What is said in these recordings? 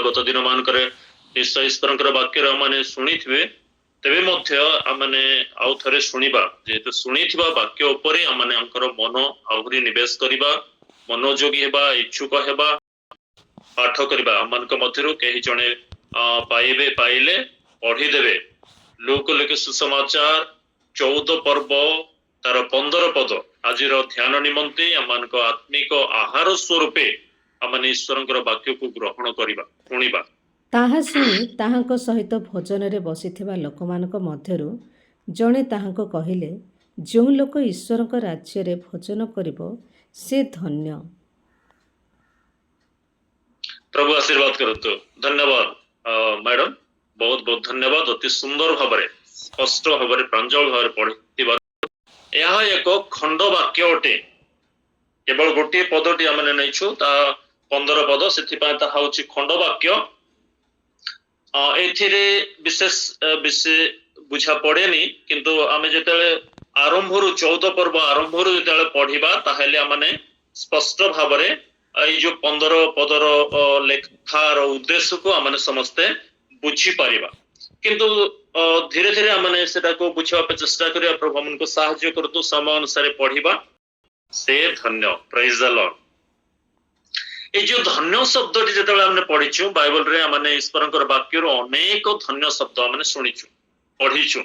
गत दिन मानकर निश्चय ईश्वर वाक्य मैंने शुणी थे तेबे मध्य आमने आउ थरे शुणिबा जेतु शुणिथिबा वाक्य उपरे आमने मन आहुरी निवेश करिबा मनोयोगी हेबा इच्छुक हेबा पाठ करिबा आमनक मध्यरु केही जणे पाइबे पाइले पढ़ी देबे लोक लेके सुसमाचार 14 पर्व तार 15 पद आजिर ध्यान निमंते आमनक आत्मिक आहार स्वरूपे आमने ईश्वरंकर वाक्य को ग्रहण करिबा शुणिबा ताहा शुणी ताहांको सहित भोजनरे बसिथिबा लोकमानक मध्यरु जणे ताहांको कहिले जो लोक ईश्वरक राज्य भोजन करिबो से धन्य। प्रभु आशीर्वाद करतु। धन्यवाद मैडम, बहुत बहुत धन्यवाद। अति सुंदर भाव स्पष्ट भाव प्रांजल भाव पढ़ी यह एक खंड वाक्य अटे केवल गोटे पदटी आम नहीं 15 पद से खंड वाक्य एथिरे विशेष विषय बुझा पड़ेनी किंतु आम जो आरंभ 14 पर्व आरंभ जो पढ़ा ताहले आमने स्पष्ट भाव जो 15 पदर लेखार उद्देश्य को आमने समस्ते बुझी पारिबा किंतु धीरे धीरे आमने सेटा को बुझा चेष्टा करिया। प्रभु हमको सहायता करतु समय अनुसार पढ़िबा से धन्य। Praise the Lord. ये जो धन्य शब्दटी जेतेबेले हमने पढ़िछु बाइबल रे हमने ईश्वरंकर वाक्य रो अनेक धन्य शब्द हमने सुनिछु पढ़िछु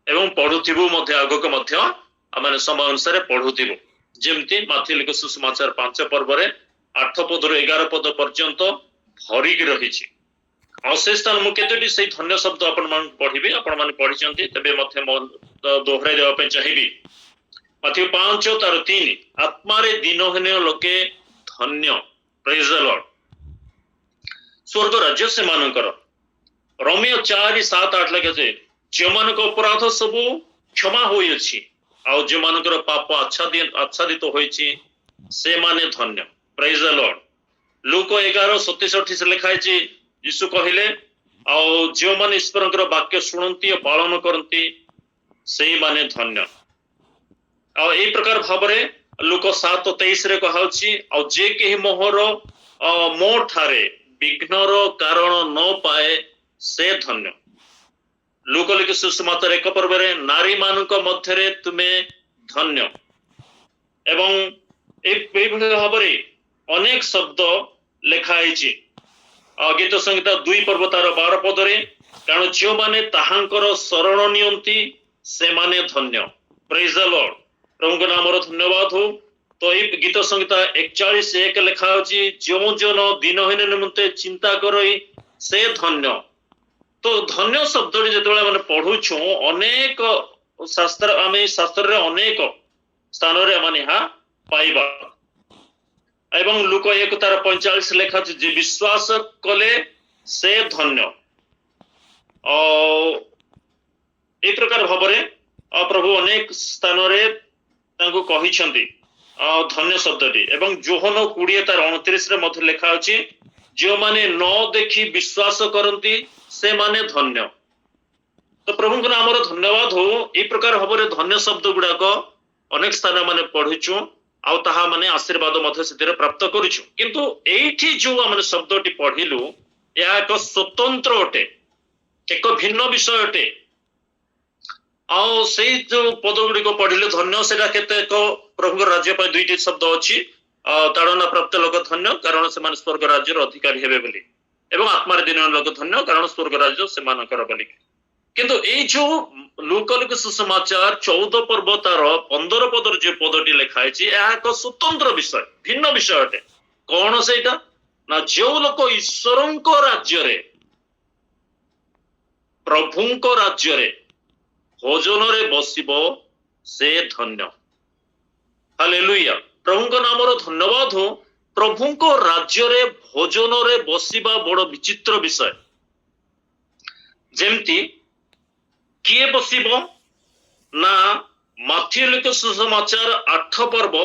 एवं पढ़ुथिबु मध्ये आगक मध्ये हमने समय अनुसार पढ़ुथिबु जेमती माथि लिख सुसमाचार 5 पर्व रे 8 पद रो 11 पद पर्यंत भरिक रहिछि। से स्थान मु केतोटी से धन्य शब्द आपण मान पढ़िबे आपण मान पढ़िचंती तबे मध्ये दोहराई देबा पे चाहिबी। माथि 5 तार 3 आत्मा रे दिन हेने लोके धन्य। Praise the Lord. स्वर्ग राज्य से मानकर रोमियो 4:7-8 लगे जो मानक अपराध सब क्षमा होई अछि आ जो मानकर पाप आच्छादित होईछि से माने धन्य। Praise the Lord. लूक 11:37 से लिखा है यीशु कहले आ जो माने ईश्वरंकर वाक्य सुनंती और पालन करंती से माने धन्य। आ ए प्रकार भाबरे लूक 7:23 रे कहाउछि आ जे केहि मोहर मो ठारे विघ्नर कारण न पाए से धन्य। लूक लिखि सुसमाचार 1 पर्व रे नारी मानक मध्यरे तुमे धन्य एवं ए भाबरे अनेक शब्द लेखा आइछि। गीत संहिता 2 पर्व तार 12 पद रे कारण जो माने ताहांकर शरण नियंती से माने धन्य। Praise the Lord. प्रभु नाम धन्यवाद हो। तो ये गीत संहिता 41:1 लिखा होची जो जन दिन हेने निमंते चिंता करई से धन्य। तो धन्य शब्दटी जेतेबेले माने पढुछु अनेक शास्त्र आमे शास्त्र रे अनेक स्थान रे माने हा पाइबा एवं लूक 1 तार 45 लिखा अछि जे विश्वास कले से धन्य। ए प्रकार भाबरे प्रभु अनेक स्थान रे तांको कहिसंती धन्य शब्दटी एवं जोहन 20 तार 29 रे मध्य लिखा अछि जो माने न देखी विश्वास करंती से माने धन्य। तो प्रभु को नाम धन्यवाद हो। ए प्रकार भाबरे धन्य शब्द गुडा को अनेक स्थान माने पढिछु आ ताहा माने आशीर्वाद मध्य सिद्धि प्राप्त करिछु किंतु एठी जो माने शब्दटी पढिलु या एक स्वतंत्र अटे एक भिन्न विषय अटे आ से जो पद गुडी को पढिले धन्य सेटा केते को प्रभु राज्य पर दुईटी शब्द अछि ताड़ना प्राप्त लोक धन्य कारण से स्वर्ग राज्य अधिकारी हेबे बोली एवं आत्मार दिन लोक धन्य कारण स्वर्ग राज्य से मानकर बोली किंतु ए जो लूक लिखि सुसमाचार 14 पर्व तार 15 पदर जो पदटी लिखा है एक स्वतंत्र विषय भिन्न विषय अटे। कौन सेटा ना जो लोक ईश्वरंक राज्य रे प्रभुंक राज्य रे भोजन रे बसिबो से धन्य। हालेलुया। प्रभुंक नाम धन्यवाद हो। प्रभुंक राज्य रे भोजन रे बसिबा बड़ विचित्र विषय जेमती किए बसिबो ना माथ्यू लिखित सुसमाचार 8 पर्व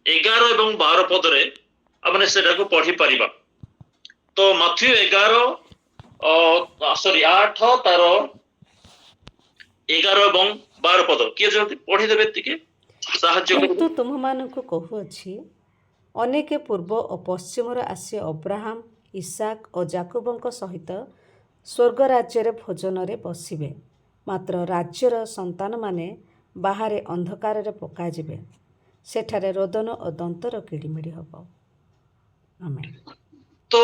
11 एवं 12 पद रे हमने सेटा को पढ़ी परिबा। तो माथ्यू 8 तार 11 एवं 12 पद किए जल्दी पढ़ी देबे तिके साहाय्य करतु तुम मानको कहू अछि अनेक पूर्व और पश्चिम आसी अब्राहम ଇସାକ ଓ ଯାକୁବଙ୍କ ସହିତ ସ୍ୱର୍ଗ ରାଜ୍ୟରେ ଭୋଜନରେ ବସିବେ। ମାତ୍ର ରାଜ୍ୟର ସନ୍ତାନମାନେ ବାହାରେ ଅନ୍ଧକାରରେ ପକାଯିବେ। ସେଠାରେ ରୋଦନ ଓ ଦନ୍ତର କିଡ଼ିମିଡ଼ି ହେବ। ଆମେନ୍। तो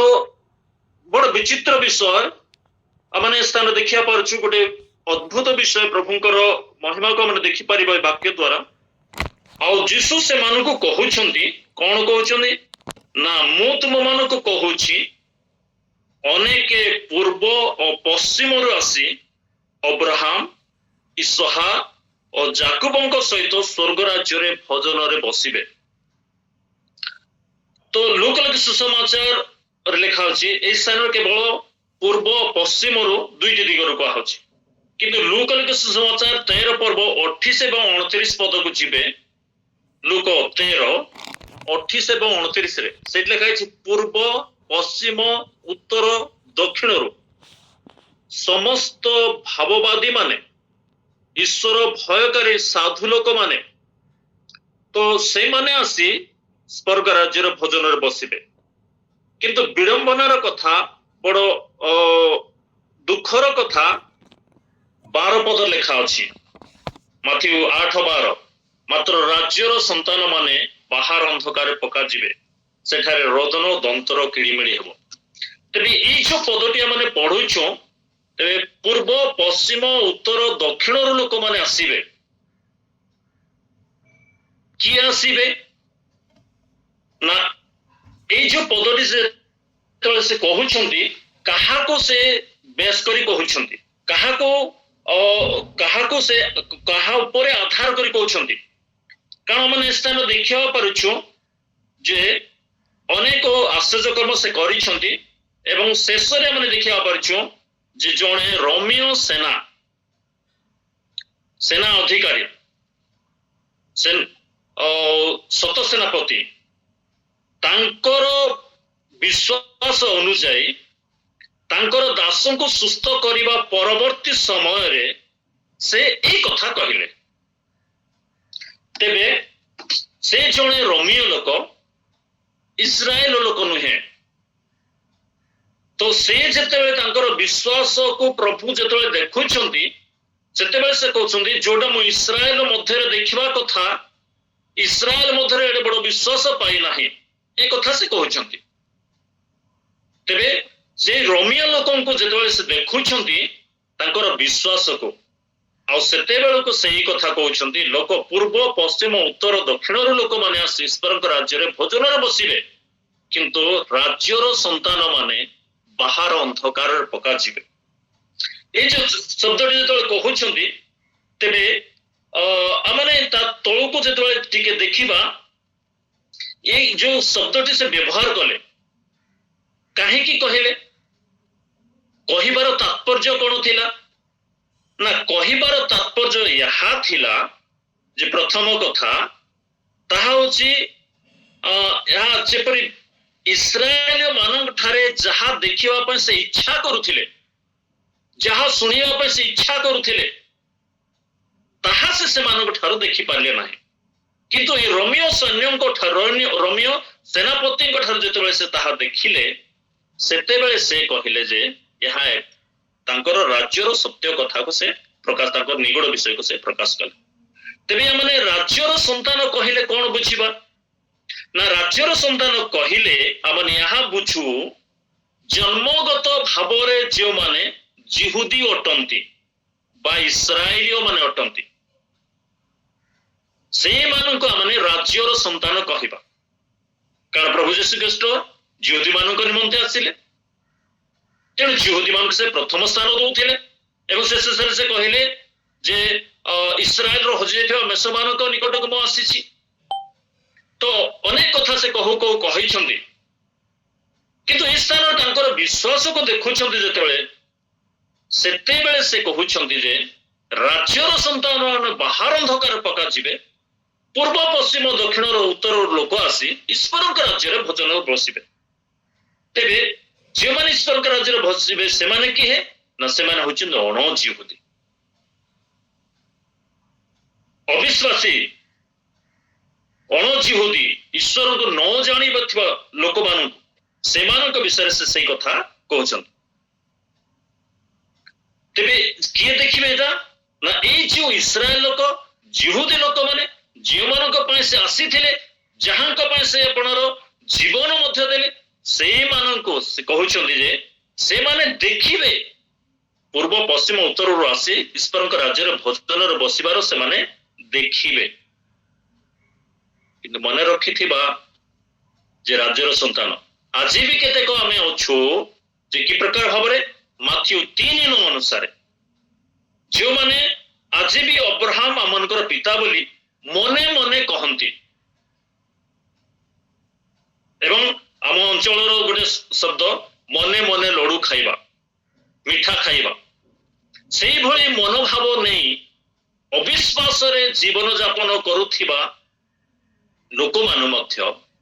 बड़ विचित्र विषय आमने स्थान देखिया पारछु गोटे अद्भुत विषय प्रभुंकर महिमा को हमने देखि परिबा वाक्य द्वारा आ जीसु से मानको कहउछंती कोन कहउछंती ना मु तुम मानको कहउछि अनेके पूर्व और पश्चिम रु आसी अब्राहम इसहा और जाकुबंक सहित स्वर्ग राज्य रे भोजन रे बसिबे। तो लोकल सुसमाचार लिखा होछि ए स्थान केवल पूर्व पश्चिम रु दुईटी दिगरु कहा होछि किंतु लोकल सुसमाचार 13 पर्व 28 एवं 29 पद को जिबे लोक 13 28 एवं 29 रे सेट लिखा होछि पूर्व पश्चिम उत्तर दक्षिण रु समस्त भाववादी माने ईश्वर भयकारी साधु लोक माने तो से माने आसी स्वर्ग राज्यर भोजन रे बसिबे। किंतु विडंबनार कथा बड़ दुखर कथा 12 पद लेखा अछि माथ्यू 8:12 मात्र राज्यर संतान माने बाहर अंधकार पका जिवे सेठारे रोदन दंतर किड़िमिड़ी हेबो। तबे ई जो पदटी माने पढुछो तबे पूर्व पश्चिम उत्तर दक्षिण रो लोक माने आसीबे कि आसीबे ना ए जो पदटी से कहउछंती काहाको से बेस करी कहउछंती काहाको से काहा ऊपर आधार करी कहउछंती कारण माने स्थान देखिया पारुछु जे अनेक आश्चर्य कर्म से करिछंती एवं शेष रे माने देखिया पारुछु जे जणे रोमियो सेना अधिकारी सत सेनापति तांकर विश्वास अनुसार तांकर दासों को सुस्थ करिबा परवर्ती समय रे से एक कथा कहिले। तेबे से जणे रोमियो लोक इस्राएल लोक नुहे तो से जेतेबे तांकर विश्वास को प्रभु जेतेबे देखुछंती सेतेबे से कहउछंती जोडा मु इस्राएल मध्य रे देखिबा कथा इस्राएल मध्य रे एडे बड़ विश्वास पाई नाही ए कथा से कहउछंती। तेबे से रोमियो लोकन को जेतेबे से देखुछंती तांकर विश्वास को आ सेतेबेल को सही कथा कहउछंती लोक पूर्व पश्चिम उत्तर दक्षिण रो लोक माने आसी ईश्वरक राज्य रे भोजन रे बसिबे किंतु राज्यर संतान माने बाहर अंधकार रे पका जिवे। ए जो शब्दटी जेतेबे कहउछंती तेबे आमने ता तळु को जेतेबे टिके देखिबा ए जो शब्दटी से व्यवहार कले काहे की कहिले कहिबार तात्पर्य कोन थिला ना कहिबार तात्पर्य यहा थिला जे प्रथम कथा ताहा होची या जेपरि इस्राएल मानक ठारे जहा देखिबा पर से इच्छा करूथिले जहा सुनिबा पर से इच्छा करूथिले ताहा से मानक ठारो देखि पारले नाही किंतु ए रोमियो सैन्यों को रोमियो सेनापति को ठारो जेतेबे से ताहा देखिले सेतेबेले से कहिले जे यहा तांकर राज्यर सत्य कथा को से प्रकाश तांकर निगुड़ विषय को से प्रकाश कले। तेबे माने राज्यर संतान कहिले कोन बुझिबा ना राज्यर संतान कहिले आमने यहा बुझू जन्मगत भावरे जो माने जिहुदी अटंती बा इस्राएलियो माने अटंती से मानन को आमने राज्यर संतान कहिबा कारण प्रभु यीशु ख्रीष्ट जिहुदी मानन को निमंते आसिले तेणु जिहुदी मान से प्रथम स्थान दौथिले एवं शेष से कहले जे इस्राएल रो हजि जेथिबा मेष मानक निकट को मो आसीछि तो अनेक कथा से कहू कहू कहिछंती किंतु ए स्थान तांकर विश्वास को देखुछंती जेतेबेले सेतेबेले से कहउछंती जे राज्यर संतान बाहर अंधकार पका जिवे पूर्व पश्चिम दक्षिण रो उत्तर लोक आसी ईश्वरक राज्य रे भोजन बसिबे। तेबे जे माने ईश्वरक राज्य रे बसिबे से माने की है ना से माने होचिन अणजिहुदी अविश्वासी अणजिहुदी ईश्वर को न जानिबा थिबा लोक मानन ସେମାନଙ୍କ ବିଷୟରେ ସେ ସେଇ କଥା କହୁଛନ୍ତି। ତେବେ କିଏ ଦେଖିବେ ଏଇଟା ନା ଏଇ ଯୋଉ ଇସ୍ରାଏଲ ଲୋକ ଜିହୁଦୀ ଲୋକମାନେ ଯେଉଁମାନଙ୍କ ପାଇଁ ସେ ଆସିଥିଲେ, ଯାହାଙ୍କ ପାଇଁ ସେ ଆପଣର ଜୀବନ ମଧ୍ୟ ଦେଲେ, ସେଇମାନଙ୍କୁ ସେ କହୁଛନ୍ତି ଯେ ସେମାନେ ଦେଖିବେ ପୂର୍ବ ପଶ୍ଚିମ ଉତ୍ତରରୁ ଆସି ଈଶ୍ୱରଙ୍କ ରାଜ୍ୟରେ ଭୋଜନରେ ବସିବାର ସେମାନେ ଦେଖିବେ। କିନ୍ତୁ ମନେ ରଖିଥିବା ଯେ ରାଜ୍ୟର ସନ୍ତାନ ଆଜି ବି କେତେକ ଆମେ ଅଛୁ ଯେ କି ପ୍ରକାର ଭାବରେ ମାଥ୍ୟୁ 3 ଅନୁସାରେ ଯେଉଁମାନେ ଆଜି ବି ଅବ୍ରାହମ ଆମମାନଙ୍କର ପିତା ବୋଲି ମନେ ମନେ କହନ୍ତି। ଏବଂ ଆମ ଅଞ୍ଚଳର ଗୋଟେ ଶବ୍ଦ ମନେ ମନେ ଲଡୁ ଖାଇବା, ମିଠା ଖାଇବା, ସେଇଭଳି ମନୋଭାବ ନେଇ ଅବିଶ୍ୱାସରେ ଜୀବନ ଯାପନ କରୁଥିବା ଲୋକମାନେ ମଧ୍ୟ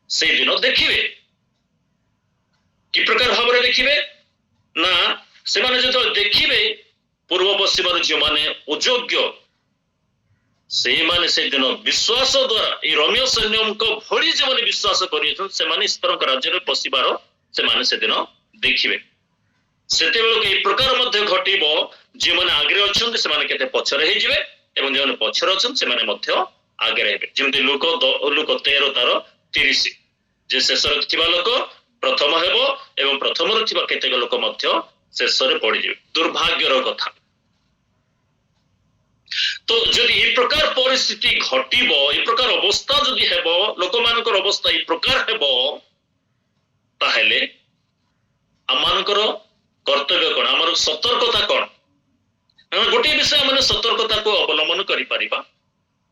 ସେଇଦିନ ଦେଖିବେ। କି ପ୍ରକାର ଭାବରେ ଦେଖିବେ ନା ସେମାନେ ଯେତେବେଳେ ଦେଖିବେ ପୂର୍ବ ପଶ୍ଚିମର ଯେଉଁମାନେ ଅଯୋଗ୍ୟ ସେଇମାନେ ସେଦିନ ବିଶ୍ୱାସ ଦ୍ୱାରା ଏଇ ରୋମିଓ ସୈନ୍ୟଙ୍କ ଭଳି ଯେଉଁମାନେ ବିଶ୍ୱାସ କରିଅଛନ୍ତି ସେମାନେ ଈଶ୍ୱରଙ୍କ ରାଜ୍ୟରେ ପଶିବାର ସେମାନେ ସେଦିନ ଦେଖିବେ। ସେତେବେଳକୁ ଏହି ପ୍ରକାର ମଧ୍ୟ ଘଟିବ, ଯେଉଁମାନେ ଆଗରେ ଅଛନ୍ତି ସେମାନେ କେତେ ପଛରେ ହେଇଯିବେ ଏବଂ ଯେଉଁମାନେ ପଛରେ ଅଛନ୍ତି ସେମାନେ ମଧ୍ୟ ଆଗରେ ହେବେ। ଯେମିତି ଲୁକ 13:30 ଯେ ଶେଷରେ ଥିବା ଲୋକ ପ୍ରଥମ ହେବ ଏବଂ ପ୍ରଥମରେ ଥିବା କେତେକ ଲୋକ ମଧ୍ୟ ଶେଷରେ ପଡିଯିବେ। ଦୁର୍ଭାଗ୍ୟର କଥା। ତ ଯଦି ଏ ପ୍ରକାର ପରିସ୍ଥିତି ଘଟିବ, ଏ ପ୍ରକାର ଅବସ୍ଥା ଯଦି ହେବ, ଲୋକମାନଙ୍କର ଅବସ୍ଥା ଏ ପ୍ରକାର ହେବ, ତାହେଲେ ଆମମାନଙ୍କର କର୍ତ୍ତବ୍ୟ କ'ଣ, ଆମର ସତର୍କତା କ'ଣ? ଗୋଟିଏ ବିଷୟ ଆମେ ସତର୍କତାକୁ ଅବଲମ୍ବନ କରିପାରିବା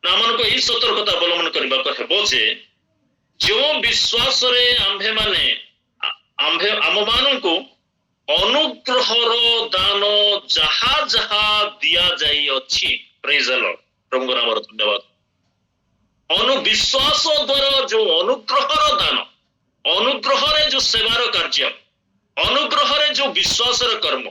ନା ଆମମାନଙ୍କୁ ଏହି ସତର୍କତା ଅବଲମ୍ବନ କରିବାକୁ ହେବ ଯେ ଯେଉଁ ବିଶ୍ୱାସରେ ଆମମାନଙ୍କୁ ଅନୁଗ୍ରହର ଦାନ ଯାହା ଯାହା ଦିଆଯାଇଅଛି, ପ୍ରେଜ୍ ଦ ଲର୍ଡ, ପ୍ରଭୁଙ୍କ ନାମରେ ଧନ୍ୟବାଦ। ବିଶ୍ୱାସ ଦ୍ୱାରା ଯୋଉ ଅନୁଗ୍ରହର ଦାନ, ଅନୁଗ୍ରହରେ ଯୋଉ ସେବାର କାର୍ଯ୍ୟ, ଅନୁଗ୍ରହରେ ଯୋଉ ବିଶ୍ୱାସର କର୍ମ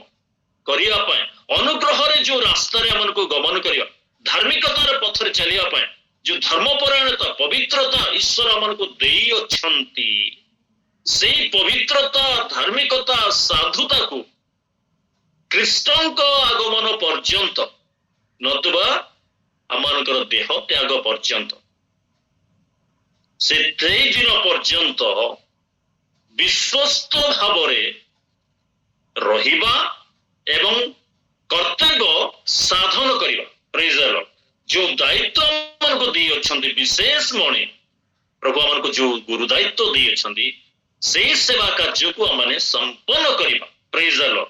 କରିବା ପାଇଁ, ଅନୁଗ୍ରହରେ ଯୋଉ ରାସ୍ତାରେ ଆମମାନଙ୍କୁ ଗମନ କରିବା, ଧାର୍ମିକତାର ପଥରେ ଚାଲିବା ପାଇଁ ଯୋଉ ଧର୍ମପରାୟଣତା, ପବିତ୍ରତା ଈଶ୍ୱର ଆମମାନଙ୍କୁ ଦେଇଅଛନ୍ତି, ସେଇ ପବିତ୍ରତା, ଧାର୍ମିକତା, ସାଧୁତାକୁ ଖ୍ରୀଷ୍ଟଙ୍କ ଆଗମନ ପର୍ଯ୍ୟନ୍ତ ନତୁବା ଆମମାନଙ୍କର ଦେହ ତ୍ୟାଗ ପର୍ଯ୍ୟନ୍ତ, ସେଇ ଦିନ ପର୍ଯ୍ୟନ୍ତ ବିଶ୍ୱସ୍ତ ଭାବରେ ରହିବା ଏବଂ କର୍ତ୍ତବ୍ୟ ସାଧନ କରିବା। ପ୍ରେଜ୍ ଦ ଲର୍ଡ। ଯୋଉ ଦାୟିତ୍ୱ ଆମମାନଙ୍କୁ ଦେଇଅଛନ୍ତି ବିଶେଷ ମଣି ପ୍ରଭୁ ଆମମାନଙ୍କୁ ଯୋଉ ଗୁରୁ ଦାୟିତ୍ୱ ଦେଇଅଛନ୍ତି ସେଇ ସେବା କାର୍ଯ୍ୟକୁ ଆମେ ସମ୍ପନ୍ନ କରିବା। ପ୍ରେଜ୍ ଦ ଲର୍ଡ।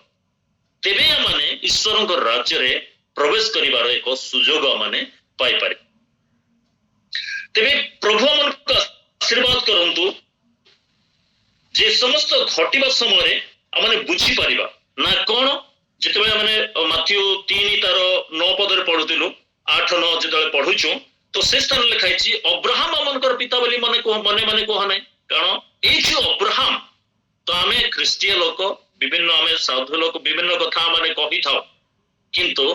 ତେବେ ଆମେ ଈଶ୍ୱରଙ୍କ ରାଜ୍ୟରେ ପ୍ରବେଶ କରିବାର ଏକ ସୁଯୋଗ ଆମେ ପାଇପାରିବା। ତେବେ ପ୍ରଭୁ ଆମମାନଙ୍କୁ ଆଶୀର୍ବାଦ କରନ୍ତୁ ଯେ ସମସ୍ତ ଘଟିବା ସମୟରେ ଆମେ ବୁଝିପାରିବା ନା କ'ଣ, ଯେତେବେଳେ ଆମେ ମାଥ୍ୟୁ 3:9 ପଢୁଥିଲୁ, 8-9 ଯେତେବେଳେ ପଢୁଛୁ ତ ସେ ସ୍ଥାନରେ ଲେଖା ହେଇଛି ଅବ୍ରାହମ ଆମଙ୍କର ପିତା ବୋଲି ମନେ କୁହା ନାହିଁ। କାରଣ ଏଇ ଯୋଉ ଅବ୍ରାହମ, ତ ଆମେ ଖ୍ରୀଷ୍ଟିୟ ଲୋକ, ବିଭିନ୍ନ ଆମେ ସାଧୁ ଲୋକ, ବିଭିନ୍ନ କଥା ଆମେ କହିଥାଉ, କିନ୍ତୁ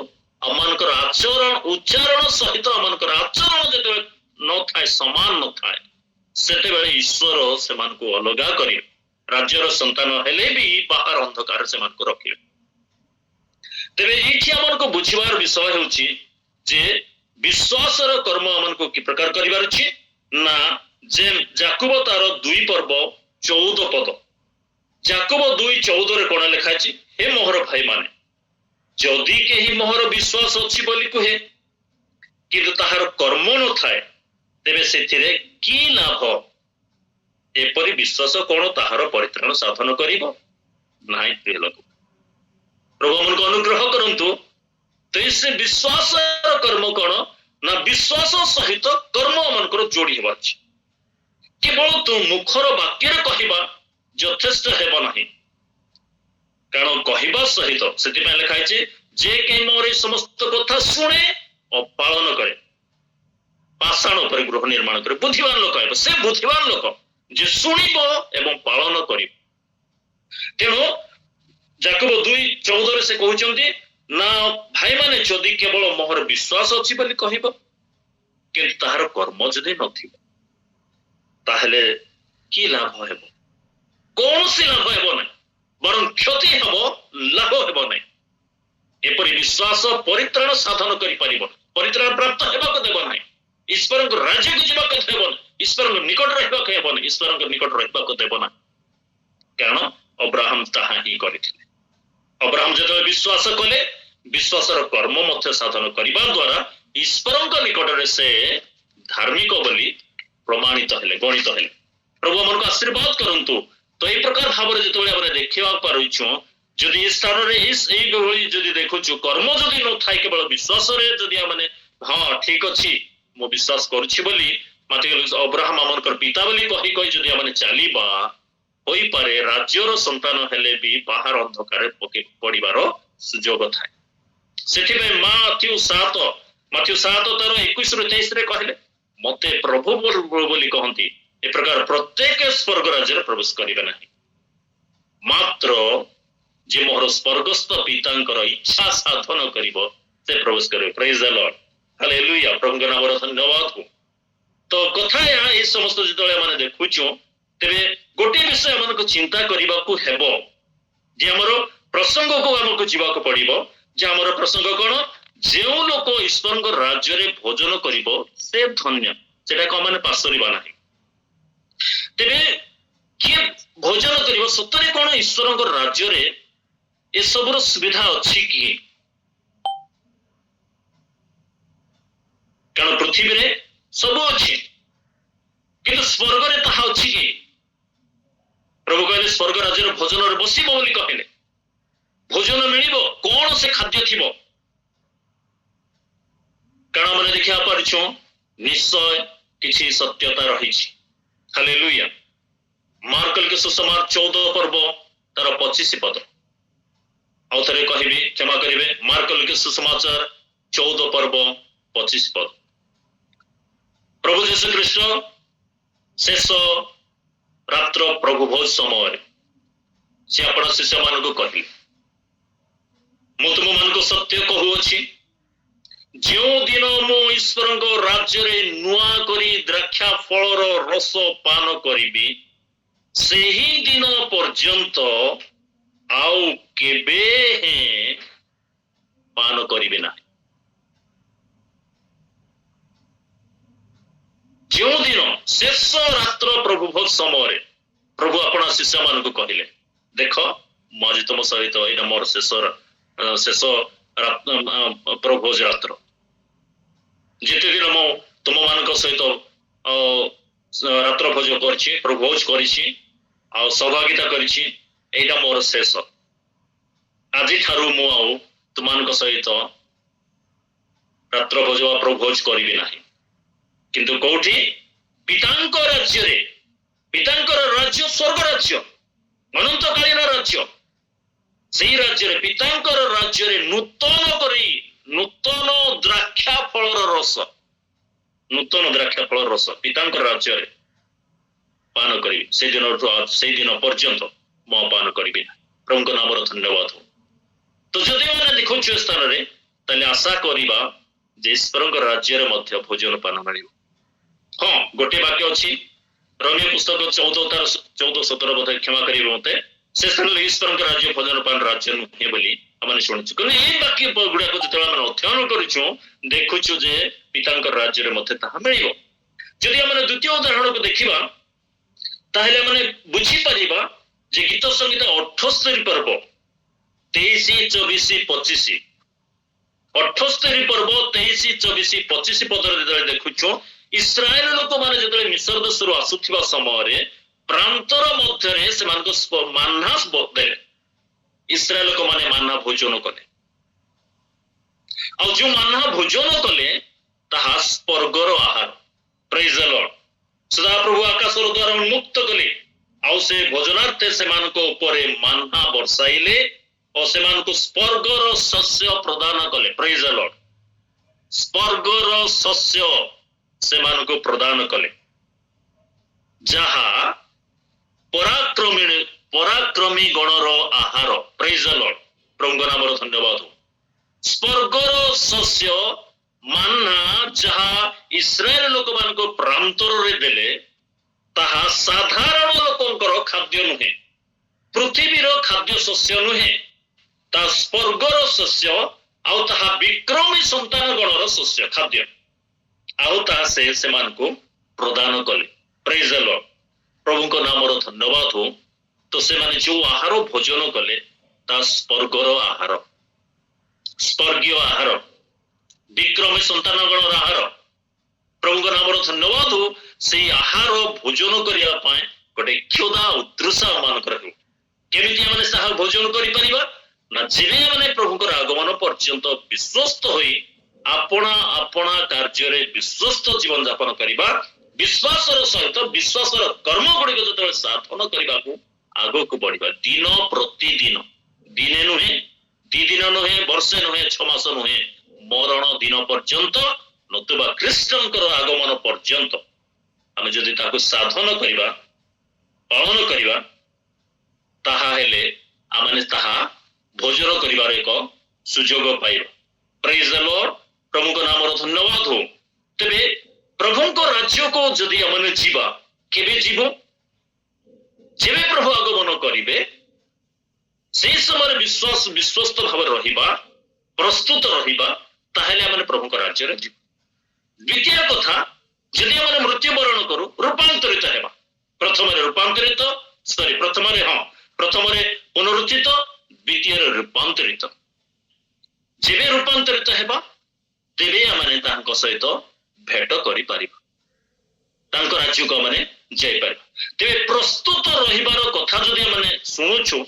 ଆମମାନଙ୍କର ଆଚରଣ, ଉଚ୍ଚାରଣ ସହିତ ଆମମାନଙ୍କର ଆଚରଣ ଯେତେବେଳେ ନଥାଏ, ସମାନ ନଥାଏ, ସେତେବେଳେ ଈଶ୍ୱର ସେମାନଙ୍କୁ ଅଲଗା କରିବେ। ରାଜ୍ୟର ସନ୍ତାନ ହେଲେ ବି ବାହାର ଅନ୍ଧକାର ସେମାନଙ୍କୁ ରଖିବେ। ତେବେ ଏଇଠି ଆମମାନଙ୍କୁ ବୁଝିବାର ବିଷୟ ହେଉଛି ଯେ ବିଶ୍ୱାସର କର୍ମ ଆମମାନଙ୍କୁ କି ପ୍ରକାର କରିବାର ଅଛି ନା ଯେ ଯାକୁବ ତାର 2:14 ଯାକୁବ 2:14 କ'ଣ ଲେଖା ଅଛି? ହେ ମୋହର ଭାଇମାନେ, ଯଦି କେହି ମୋହର ବିଶ୍ୱାସ ଅଛି ବୋଲି କୁହେ କିନ୍ତୁ ତାହାର କର୍ମ ନଥାଏ, ତେବେ ସେଥିରେ କି ଲାଭ? ଏପରି ବିଶ୍ୱାସ କ'ଣ ତାହାର ପରିତ୍ରାଣ ସାଧନ କରିବ? ନାହିଁ। ପ୍ରିୟ ଲୋକ, ପ୍ରଭୁ ଆମମାନଙ୍କୁ ଅନୁଗ୍ରହ କରନ୍ତୁ। ତ ସେ ବିଶ୍ୱାସର କର୍ମ କ'ଣ ନା ବିଶ୍ୱାସ ସହିତ କର୍ମ ଆମମାନଙ୍କର ଯୋଡ଼ି ହେବା ଅଛି। କେବଳ ତୁ ମୁଖର ବାକ୍ୟରେ କହିବା ଯଥେଷ୍ଟ ହେବ ନାହିଁ, କାରଣ କହିବା ସହିତ, ସେଥିପାଇଁ ଲେଖା ହେଇଛି ଯେ କେହି ମୋର এই ସମସ୍ତ କଥା ଶୁଣେ ଓ ପାଳନ କରେ ପାଷାଣ ଉପରେ ଗୃହ ନିର୍ମାଣ କରେ। ବୁଦ୍ଧିମାନ ଲୋକ ହେବ, ସେ ବୁଦ୍ଧିମାନ ଲୋକ ଯେ ଶୁଣିବ ଏବଂ ପାଳନ କରିବ। ତେଣୁ ଯାକୁବ 2:14 ସେ କହୁଛନ୍ତି ନା ଭାଇମାନେ, ଯଦି କେବଳ ମୋହର ବିଶ୍ୱାସ ଅଛି ବୋଲି କହିବ କିନ୍ତୁ ତାହାର କର୍ମ ଯଦି ନଥିବ ତାହେଲେ କି ଲାଭ ହେବ? କୌଣସି ଲାଭ ହେବ ନାହିଁ, ବରଂ କ୍ଷତି ହେବ, ଲାଭ ହେବ ନାହିଁ। ଏପରି ବିଶ୍ୱାସ ପରିତ୍ରାଣ ସାଧନ କରିପାରିବ, ପରିତ୍ରାଣ ପ୍ରାପ୍ତ ହେବାକୁ ଦେବ ନାହିଁ, ଈଶ୍ୱରଙ୍କ ରାଜ୍ୟକୁ ଯିବାକୁ ଦେବ ନାହିଁ, ଈଶ୍ୱରଙ୍କ ନିକଟ ରହିବାକୁ ହେବ ନାହିଁ, ଈଶ୍ୱରଙ୍କ ନିକଟ ରହିବାକୁ ଦେବ ନାହିଁ। କାରଣ ଅବ୍ରାହମ ତାହା ହିଁ କରିଥିଲେ। ଅବ୍ରାହମ ଯେତେବେଳେ ବିଶ୍ୱାସ କଲେ, ବିଶ୍ୱାସର କର୍ମ ମଧ୍ୟ ସାଧନ କରିବା ଦ୍ୱାରା ଈଶ୍ୱରଙ୍କ ନିକଟରେ ସେ ଧାର୍ମିକ ବୋଲି ପ୍ରମାଣିତ ହେଲେ, ଗଣିତ ହେଲେ। ପ୍ରଭୁ ଆମକୁ ଆଶୀର୍ବାଦ କରନ୍ତୁ। ତ ଏଇ ପ୍ରକାର ଭାବରେ ଯେତେବେଳେ ଆମେ ଦେଖିବାକୁ ପାରୁଛୁ, ଯଦି ଏ ସ୍ଥାନରେ ଏଇଭଳି ଯଦି ଦେଖୁଛୁ, କର୍ମ ଯଦି ନଥାଏ, କେବଳ ବିଶ୍ୱାସରେ ଯଦି ଆମେ ହଁ ଠିକ ଅଛି ମୁଁ ବିଶ୍ୱାସ କରୁଛି ବୋଲି ଅବ୍ରାହମ ଆମଙ୍କର ପିତା ବୋଲି କହି କହି ଯଦି ଆମେ ଚାଲିବା, ହୋଇପାରେ ରାଜ୍ୟର ସନ୍ତାନ ହେଲେ ବି ବାହାର ଅନ୍ଧକାରରେ ପଡ଼ିବାର ସୁଯୋଗ ଥାଏ। ସେଥିପାଇଁ ମାଥ୍ୟୁ 7:21-23 କହିଲେ, ମତେ ପ୍ରଭୁ ବୋଲି କହନ୍ତି, ଏ ପ୍ରକାର ପ୍ରତ୍ୟେକ ସ୍ୱର୍ଗ ରାଜ୍ୟରେ ପ୍ରବେଶ କରିବେ ନାହିଁ, ମାତ୍ର ଯେ ମୋର ସ୍ୱର୍ଗସ୍ଥ ପିତାଙ୍କର ଇଚ୍ଛା ସାଧନ କରିବ ସେ ପ୍ରବେଶ କରିବ। ପ୍ରେଜ୍ ଦ ଲର୍ଡ, ହାଲେଲୁୟା, ପ୍ରଭୁଙ୍କ ନାମର ଧନ୍ୟବାଦ ହଉ। ତ କଥା ଏ ସମସ୍ତ ଯେତେବେଳେ ଆମେ ଦେଖୁଛୁ, ତେବେ ଗୋଟିଏ ବିଷୟ ଆମକୁ ଚିନ୍ତା କରିବାକୁ ହେବ ଯେ ଆମର ପ୍ରସଙ୍ଗକୁ ଆମକୁ ଯିବାକୁ ପଡିବ। ଯେ ଆମର ପ୍ରସଙ୍ଗ କଣ? ଯେଉଁ ଲୋକ ଈଶ୍ୱରଙ୍କ ରାଜ୍ୟରେ ଭୋଜନ କରିବ ସେ ଧନ୍ୟ, ସେଟାକୁ ଆମେ ପାସରିବା ନାହିଁ। ତେବେ କିଏ ଭୋଜନ କରିବ? ସତରେ କଣ ଈଶ୍ୱରଙ୍କ ରାଜ୍ୟରେ ଏସବୁର ସୁବିଧା ଅଛି କି? କାରଣ ପୃଥିବୀରେ ସବୁ ଅଛି, କିନ୍ତୁ ସ୍ୱର୍ଗରେ ତାହା ଅଛି କି? ପ୍ରଭୁ କହିଲେ ସ୍ୱର୍ଗ ରାଜ୍ୟର ଭୋଜନରେ ବସିବ ବୋଲି କହିଲେ। ଭୋଜନ ମିଳିବ, କଣ ସେ ଖାଦ୍ୟ ଥିବ? କାରଣ ଆମେ ଦେଖିବା ପାରୁଛୁ ନିଶ୍ଚୟ କିଛି ସତ୍ୟତା ରହିଛି। ହାଲେଲୁୟା। ମାର୍କ ଲିଖିତ ସୁସମାଚାର 14 ପର୍ବ ତାର 25 ପଦ। ଆଉ ଥରେ କହିବି, କ୍ଷମା କରିବେ। ମାର୍କ ଲିଖିତ ସୁସମାଚାର 14 ପର୍ବ 25 ପଦ। ପ୍ରଭୁ ଯୀଶୁ ଖ୍ରୀଷ୍ଟ ଶେଷ ରାତ୍ର ପ୍ରଭୁ ଭୋଜ ସମୟରେ ସେ ଆପଣ ଶିଷ୍ୟମାନଙ୍କୁ କହିଲେ, ମୁଁ ତୁମମାନଙ୍କୁ ସତ୍ୟ କହୁଅଛି, ଯେଉଁ ଦିନ ମୁଁ ଈଶ୍ୱରଙ୍କ ରାଜ୍ୟରେ ନୂଆ କରି ଦ୍ରାକ୍ଷା ଫଳର ରସ ପାନ କରିବି, ସେହି ଦିନ ପର୍ଯ୍ୟନ୍ତ ଆଉ କେବେ ପାନ କରିବି ନାହିଁ। ଯେଉଁଦିନ ଶେଷ ରାତ୍ର ପ୍ରଭୁ ଭୋଜ ସମୟରେ ପ୍ରଭୁ ଆପଣ ଶିଷ୍ୟମାନଙ୍କୁ କହିଲେ, ଦେଖ ମୁଁ ଆଜି ତୁମ ସହିତ, ଏଇଟା ମୋର ଶେଷ ପ୍ରଭୁ ଭୋଜ ରାତ୍ର। ଯେତେ ଦିନ ମୁଁ ତୁମମାନଙ୍କ ସହିତ ରାତ୍ର ଭୋଜ କରିଛି, ପ୍ରଭୁ ଭୋଜ କରିଛି ଆଉ ସହଭାଗିତା କରିଛି, ଏଇଟା ମୋର ଶେଷ। ଆଜିଠାରୁ ମୁଁ ଆଉ ତୁମମାନଙ୍କ ସହିତ ରାତ୍ର ଭୋଜ ବା ପ୍ରଭୁ ଭୋଜ କରିବି ନାହିଁ। କିନ୍ତୁ କୋଉଠି? ପିତାଙ୍କ ରାଜ୍ୟରେ। ପିତାଙ୍କର ରାଜ୍ୟ ସ୍ୱର୍ଗ ରାଜ୍ୟ, ଅନନ୍ତକାଳୀନ ରାଜ୍ୟ। ସେଇ ରାଜ୍ୟରେ, ପିତାଙ୍କର ରାଜ୍ୟରେ ନୂତନ ଦ୍ରାକ୍ଷା ଫଳର ରସ, ନୂତନ ଦ୍ରାକ୍ଷା ଫଳର ରସ ପିତାଙ୍କର ରାଜ୍ୟରେ ପାନ କରିବି। ସେଇଦିନ ପର୍ଯ୍ୟନ୍ତ ମୁଁ ପାନ କରିବି ନା। ପ୍ରଭୁଙ୍କ ନାମର ଧନ୍ୟବାଦ ହଉ। ତ ଯଦି ଆମେ ଦେଖୁଛୁ ଏ ସ୍ଥାନରେ, ତାହେଲେ ଆଶା କରିବା ଯେ ଈଶ୍ୱରଙ୍କ ରାଜ୍ୟରେ ମଧ୍ୟ ଭୋଜନ ପାନ ମିଳିବ। ହଁ, ଗୋଟିଏ ବାକ୍ୟ ଅଛି ରୋମୀୟ ପୁସ୍ତକ 14:17 ବୋଧେ, କ୍ଷମା କରିବେ ମତେ, ସେ ସ୍ଥାନରେ ଈଶ୍ୱରଙ୍କ ରାଜ୍ୟ ଭୋଜନ ପାନ ରାଜ୍ୟ ନୁହେଁ ବୋଲି ଆମେ ଶୁଣିଛୁ। କିନ୍ତୁ ଏଇ ବାକ୍ୟ ଗୁଡାକ ଯେତେବେଳେ ଆମେ ଅଧ୍ୟୟନ କରୁଛୁ, ଦେଖୁଛୁ ଯେ ପିତାଙ୍କ ରାଜ୍ୟରେ ମଧ୍ୟ ତାହା ମିଳିବ। ଯଦି ଆମେ ଦ୍ୱିତୀୟ ଉଦାହରଣକୁ ଦେଖିବା, ତାହେଲେ ଆମେ ବୁଝିପାରିବା ଯେ ଗୀତ ସଂହିତା 78 ପର୍ବ 23, 24, 25, 78 ପର୍ବ 23, 24, 25 ପଦରେ ଯେତେବେଳେ ଦେଖୁଛୁ, ଇସ୍ରାଏଲ ଲୋକମାନେ ଯେତେବେଳେ ମିଶ୍ର ଦେଶରୁ ଆସୁଥିବା ସମୟରେ ପ୍ରାନ୍ତର ମଧ୍ୟରେ ସେମାନଙ୍କୁ ମାନ୍ନା ଦେଲେ। ଇସ୍ରାଏଲ ଲୋକମାନେ ମାନ୍ନା ଭୋଜନ କଲେ, ଆଉ ଯୋଉ ମାନ୍ନା ଭୋଜନ କଲେ ତାହା ସ୍ୱର୍ଗର ଆହାର। ପ୍ରେଜ୍ ଦ ଲର୍ଡ। ସଦାପ୍ରଭୁ ଆକାଶର ଦ୍ୱାର ଉନ୍ମୁକ୍ତ କଲେ, ଆଉ ସେ ଭୋଜନାର୍ଥେ ସେମାନଙ୍କ ଉପରେ ମାନ୍ନା ବର୍ଷାଇଲେ ଓ ସେମାନଙ୍କୁ ସ୍ୱର୍ଗର ଶସ୍ୟ ପ୍ରଦାନ କଲେ। ପ୍ରେଜ୍ ଦ ଲର୍ଡ। ସ୍ୱର୍ଗର ଶସ୍ୟ ସେମାନଙ୍କୁ ପ୍ରଦାନ କଲେ, ଯାହା ପରାକ୍ରମୀ ଗଣର ଆହାର। ପ୍ରେଜ୍ ଦ ଲର୍ଡ। ପ୍ରଭୁଙ୍କ ନାମର ଧନ୍ୟବାଦ। ସ୍ୱର୍ଗର ଶସ୍ୟ ମାନ୍ନା ଯାହା ଇସ୍ରାଏଲ ଲୋକମାନଙ୍କୁ ପ୍ରାନ୍ତରରେ ଦେଲେ, ତାହା ସାଧାରଣ ଲୋକଙ୍କର ଖାଦ୍ୟ ନୁହେଁ। पृथ्वीर खाद्य शस्य नुहे ता स्वर्गर शस्य आउ ताहा विक्रमी संतान गणर शस्य खाद्य आउ ताहा से मानकु प्रदान कले। Praise the Lord. प्रभु को नाम धन्यवाद हो। तो से माने जो आहार भोजन कले ता स्वर्गर आहार, स्वर्गीय आहार, विक्रमी संतान गणर आहार। प्रभु को नाम धन्यवाद हो। से आहार भोजन करिया पाए गोटे क्षुधा उत्तृषा मानकर हो। केमिति माने साहा भोजन करि परिबा ना जेबे माने प्रभु को आगमन पर्यंत विश्वस्त होई आपना आपना कार्य रे विश्वस्त जीवन यापन करिबा, विश्वासर सहित विश्वासर कर्म गुड़िक जो साधन करने को आग को बढ़िबा। दिन प्रतिदिन, दिने नुहे, दी दिन नुहे, वर्षे नुहे, 6 मास नुहे, मरण दिन पर्यंत नतुबा ख्रीष्टंकर आगमन पर्यंत आमे जदि ताको साधन करिबा, पालन करिबा, ताहा हेले आमाने ताहा भोजन करिबार एक सुजोग पाइबा। Praise the Lord. प्रभु को नाम धन्यवाद हो। तेबे प्रभु को राज्य को जदि आमने जीवा केबे जीवो जेबे प्रभु आगमन करिबे से समय विश्वास विश्वस्त भाव रहिबा, प्रस्तुत रहिबा, ताहेले आमने प्रभु को राज्य रे जीव। द्वितीय कथा जदि आमने मृत्युवरण करू रूपांतरित हेबा। प्रथम रे रूपांतरित प्रथम रे पुनरुत्थित, द्वितीय रे रूपांतरित। जेबे रूपांतरित हेबा तेबे आमने तांको सहित भेट करि परिबा, तांको राज्य को माने जाई परिबा। तेबे प्रस्तुत रहिबार कथा जदि आमने सुनुछु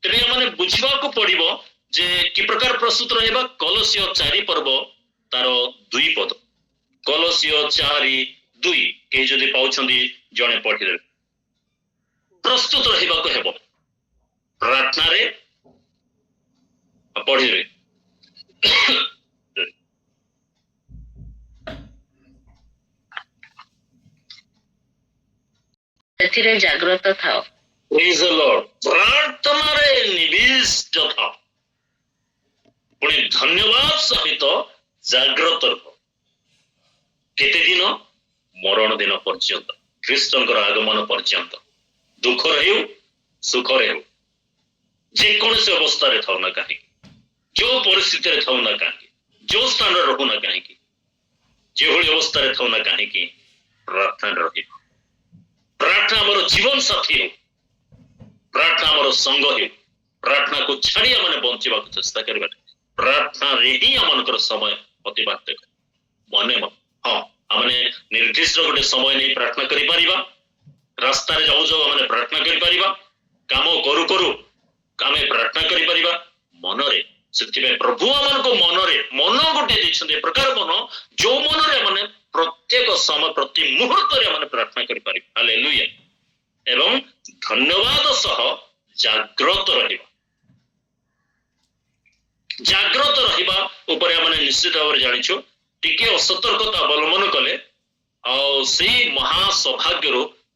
तेबे आमने बुझिबा को पड़िबो जे कि प्रकार प्रस्तुत रहिबा। कलसिय 4 पर्व तार 2 पद, कलसिय 4:2 के जदि पाउछंदी जणे पढि देबे। प्रस्तुत रहिबा को हेबो प्रार्थना रे पढि देबे। ସେଥିରେ ଜାଗ୍ରତ ଥାଅ। Praise the Lord। प्रार्थनारे निविष्ट था पुणी धन्यवाद सहित जाग्रत रह। केते दिन? मरण दिन पर्यंत, ख्रीष्टंकर आगमन पर्यंत। दुख रहे सुख रहे जेकोसी अवस्था रे थाउ ना कहीं, जो परिस्थिति रे थाउ ना कहीं, जो स्थान रे रहू ना कहीं, जो अवस्था रे थाउ ना कहीं, प्रार्थना रही। प्रार्थना हमर जीवन साथी हो, प्रार्थना हमर संग हो। प्रार्थना को छाड़ी आमने बंचिबा को चेष्टा करबा। प्रार्थना रे ही आमनकर समय अतिबाहित कर मने आमने निर्दिष्ट गोटे समय नहीं प्रार्थना करि परिबा। रास्ता रे जाऊ जाऊ आमने प्रार्थना करि परिबा, काम करू करू आमे प्रार्थना करि परिबा। मन रे सेति प्रभु आमन को मन रे मन गोटे दिछन प्रकार मन जो मन रे आमने प्रत्येक समय प्रति मुहूर्त रे आमने प्रार्थना करि परिबा। हालेलुया। एवं धन्यवाद सह जाग्रत रहिबा। जाग्रत रहिबा ऊपर आमने निश्चित भाव जानिछु टिके असतर्कता अवलंबन कले आ से महासौभाग्य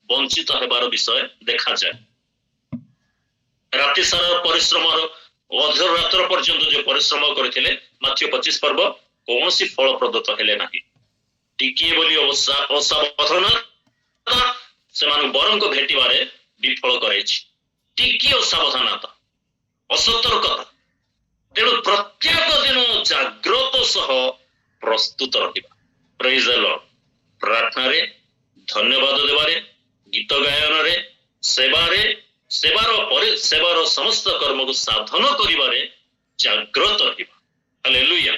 वंचित हेबार विषय देखा जाए। राति सारा परिश्रम अधर रात्र पर्यंत जो परिश्रम करथिले माथ्यू 25 पर्व कौन सी फल प्रदत्त हेले नाही। टिके बोली असावधानता से बरं को भेटिबारे विफल कराइछि। टिके असावधानता असतर्कता तेणु प्रत्येक दिन जाग्रत सह प्रस्तुत रहिबा। Praise the Lord. प्रार्थना रे, धन्यवाद देबारे, गीत गायन रे, सेवार समस्त कर्म को साधन करिबारे जाग्रत रहिबा। हालेलुया।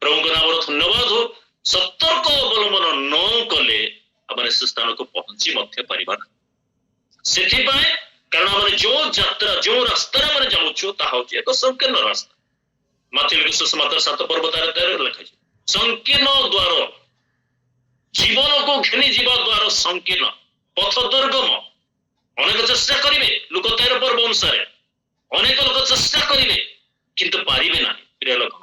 प्रभु को नाम धन्यवाद हो। सतर्क अवलंबन न कले आमने से स्थान को पहुंची मध्य परिबा। सेथि पाए कारण आमने जो यात्रा जो रास्ता रे माने जाउछु ता होची एक संकीर्ण रास्ता। माथ्यू सुसमाचार 7 पर्व 13 लिखा है संकीर्ण द्वार, जीवन को घेनी जीवा द्वार संकीर्ण, पथ दुर्गम। अनेक चेष्टा करिवे लोक 13 पर्व अनुसार अनेक लोक चेष्टा करिवे किंतु पारिबे ना। प्रिय लोक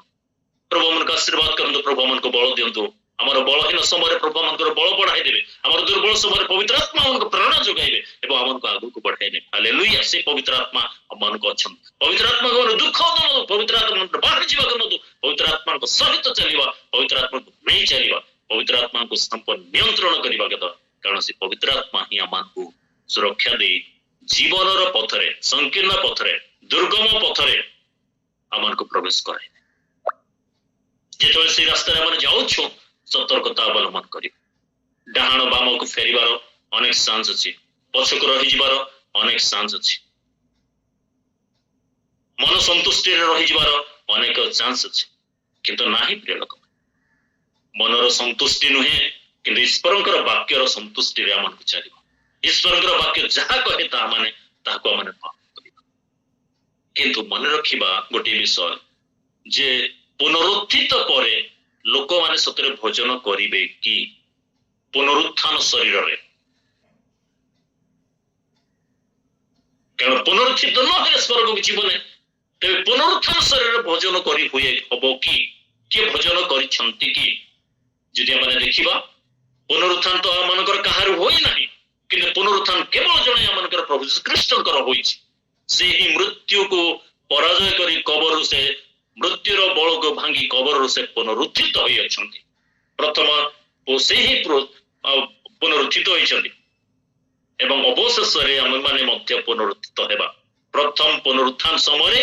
प्रभु मन का आशीर्वाद करंतु, प्रभु मन को बल दियंतु। हमर बलहीन समय प्रभु मन को बल बढ़ाई देबे, हमर दुर्बल समय पवित्र आत्मा मन को प्रेरणा जोगाइबे एवं हमन को आगु को बढ़ाइबे। हालेलुया। से पवित्र आत्मा मन को अछन। पवित्र आत्मा को दुख दन, पवित्र आत्मा मन बाहर जीवा करन, पवित्र आत्मा को सहित चलीवा, पवित्र आत्मा को नहीं चलीवा, पवित्र आत्मा को संपूर्ण नियंत्रण करिबा के कारण से पवित्र आत्मा ही मन को सुरक्षा दे ଜୀବନର ପଥରେ, ସଂକୀର୍ଣ୍ଣ ପଥରେ, ଦୁର୍ଗମ ପଥରେ ଆମମାନଙ୍କୁ ପ୍ରବେଶ କରାଏ। ଯେତେବେଳେ ସେଇ ରାସ୍ତାରେ ଆମେ ଯାଉଛୁ ସତର୍କତା ଅବଲମ୍ବନ କରିବା। ଡାହାଣ ବାମକୁ ଫେରିବାର ଅନେକ ଚାନ୍ସ ଅଛି, ପଛକୁ ରହିଯିବାର ଅନେକ ଚାନ୍ସ ଅଛି, ମନ ସନ୍ତୁଷ୍ଟିରେ ରହିଯିବାର ଅନେକ ଚାନ୍ସ ଅଛି। କିନ୍ତୁ ନାହିଁ ପ୍ରିୟ ଲୋକ, ମନର ସନ୍ତୁଷ୍ଟି ନୁହେଁ, କିନ୍ତୁ ଈଶ୍ୱରଙ୍କର ବାକ୍ୟର ସନ୍ତୁଷ୍ଟିରେ ଆମକୁ ଚାଲିବ। ଈଶ୍ୱରଙ୍କର ବାକ୍ୟ ଯାହା କହେ ତାହାକୁ ଆମେ ପାଳନ କରିବା। କିନ୍ତୁ ମନେ ରଖିବା ଗୋଟିଏ ବିଷୟ ଯେ ପୁନରୁତ୍ଥିତ ପରେ ଲୋକମାନେ ସତରେ ଭୋଜନ କରିବେ କି? ପୁନରୁତ୍ଥାନ ଶରୀରରେ, କାରଣ ପୁନରୁତ୍ଥିତ ନ ହେଲେ ସ୍ୱର୍ଗକୁ ଯିବ ନାହିଁ। ତେବେ ପୁନରୁତ୍ଥାନ ଶରୀରରେ ଭୋଜନ କରି ହୁଏ ହବ କି? କିଏ ଭୋଜନ କରିଛନ୍ତି କି? ଯଦି ଆମେ ଦେଖିବା ପୁନରୁତ୍ଥାନ ତ ଆମମାନଙ୍କର କାହାର ହୋଇ ନାହିଁ, କିନ୍ତୁ ପୁନରୁତ୍ଥାନ କେବଳ ଜଣେ ଆମମାନଙ୍କର ପ୍ରଭୁ ଶ୍ରୀଖ୍ରୀଷ୍ଟଙ୍କର ହୋଇଛି। ସେ ହିଁ ମୃତ୍ୟୁକୁ ପରାଜୟ କରି କବରରୁ ସେ ମୃତ୍ୟୁର ବଳକୁ ଭାଙ୍ଗି କବରରୁ ସେ ପୁନରୁତ୍ଥିତ ହୋଇଅଛନ୍ତି। ପ୍ରଥମ ସେ ହିଁ ପୁନରୁତ୍ଥିତ ହୋଇଛନ୍ତି ଏବଂ ଅବଶେଷରେ ଆମେମାନେ ମଧ୍ୟ ପୁନରୁତ୍ଥିତ ହେବା। ପ୍ରଥମ ପୁନରୁତ୍ଥାନ ସମୟରେ